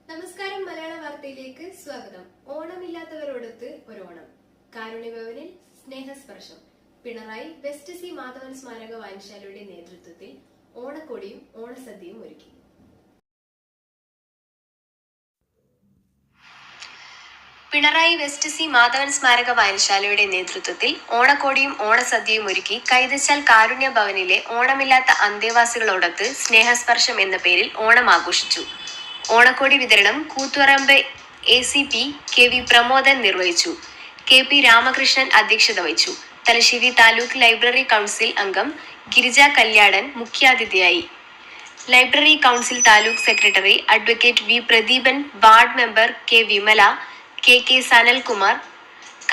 നമസ്കാരം. മലയാള വാർത്തയിലേക്ക് സ്വാഗതം. ഓണമില്ലാത്തവരോടൊത്ത് ഒരോണം. കാരുണ്യഭവനിൽ സ്നേഹസ്പർശം. പിണറായി വെസ്റ്റ് സി മാധവൻ സ്മാരക വായനശാലയുടെ നേതൃത്വത്തിൽ ഓണക്കോടിയും ഓണസദ്യയും ഒരുക്കി. പിണറായി വെസ്റ്റ് സി മാധവൻ സ്മാരക വായനശാലയുടെ നേതൃത്വത്തിൽ ഓണക്കോടിയും ഓണസദ്യയും ഒരുക്കി കൈതച്ചാൽ കാരുണ്യ ഭവനിലെ ഓണമില്ലാത്ത അന്തേവാസികളോടൊത്ത് സ്നേഹസ്പർശം എന്ന പേരിൽ ഓണം ആഘോഷിച്ചു. ഓണക്കോടി വിതരണം കൂത്തുപറമ്പ് ACP KV പ്രമോദൻ നിർവഹിച്ചു. KP രാമകൃഷ്ണൻ അധ്യക്ഷത വഹിച്ചു. തലശ്ശേരി താലൂക്ക് ലൈബ്രറി കൗൺസിൽ അംഗം ഗിരിജ കല്യാടൻ മുഖ്യാതിഥിയായി. Library council taluk secretary advocate V Pradeepan, ward member K Vimala, KK Sanalkumar,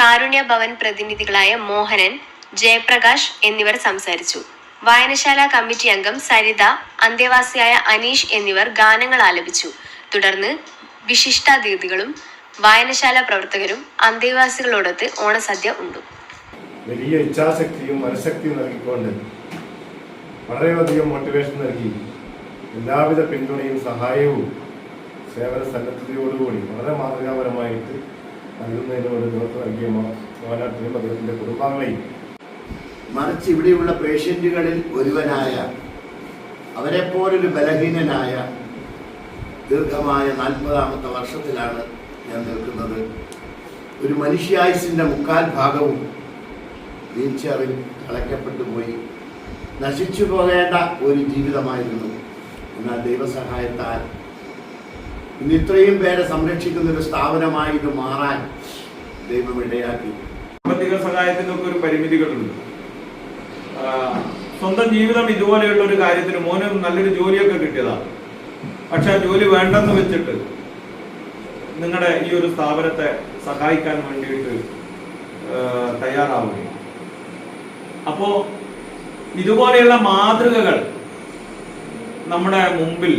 Karunya Bhavan പ്രതിനിധികളായ മോഹനൻ, ജയപ്രകാശ് എന്നിവർ സംസാരിച്ചു. വായനശാല കമ്മിറ്റി അംഗം സരിത, അന്തേവാസിയായ അനീഷ് എന്നിവർ ഗാനങ്ങൾ ആലപിച്ചു. തുടർന്ന് വിശിഷ്ടാതിഥികളും വായനശാല പ്രവർത്തകരും അന്തേവാസികളോടൊത്ത് ഓണസദ്യ ഉണ്ടു. വലിയ ഇച്ഛാശക്തിയും മനഃശക്തിയും നൽകിക്കൊണ്ട് വളരെയധികം മോട്ടിവേഷൻ നൽകി എല്ലാവിധ പിന്തുണയും സഹായവും സേവന സന്നദ്ധതയോടുകൂടി വളരെ മാതൃകാപരമായിട്ട് നൽകുന്നതിനോട് നേതൃത്വം നൽകിയ മോഹനാട്ടിനും അദ്ദേഹത്തിൻ്റെ കുടുംബാംഗങ്ങളെയും, മറിച്ച് ഇവിടെയുള്ള പേഷ്യൻറ്റുകളിൽ ഒരുവനായ, അവരെപ്പോലൊരു ബലഹീനനായ ദീർഘമായ 40ാമത്തെ വർഷത്തിലാണ് ഞാൻ നിൽക്കുന്നത്. ഒരു മനുഷ്യായുസിൻ്റെ 3/4 ഭാഗവും വീൽചെയറിൽ കളയ്ക്കപ്പെട്ടു പോയി നശിച്ചു പോകേണ്ട ഒരു ജീവിതമായിരുന്നു. എന്നാൽ ദൈവസഹായത്താൽ ഇന്ന് ഇത്രയും പേരെ സംരക്ഷിക്കുന്ന ഒരു സ്ഥാപനമായി ഇത് മാറാൻ ദൈവം ഇടയാക്കി. സാമ്പത്തിക സഹായത്തിനൊക്കെ ഒരു പരിമിതികളുണ്ട്. സ്വന്തം ജീവിതം ഇതുപോലെയുള്ള ഒരു കാര്യത്തിന് മോന് നല്ലൊരു ജോലിയൊക്കെ കിട്ടിയതാണ്. പക്ഷെ ആ ജോലി വേണ്ടെന്ന് വെച്ചിട്ട് നിങ്ങളുടെ ഈ ഒരു സ്ഥാപനത്തെ സഹായിക്കാൻ വേണ്ടിയിട്ട് തയ്യാറാവുകയും, അപ്പോൾ ഇതുപോലെയുള്ള മാതൃകകൾ നമ്മുടെ മുമ്പിൽ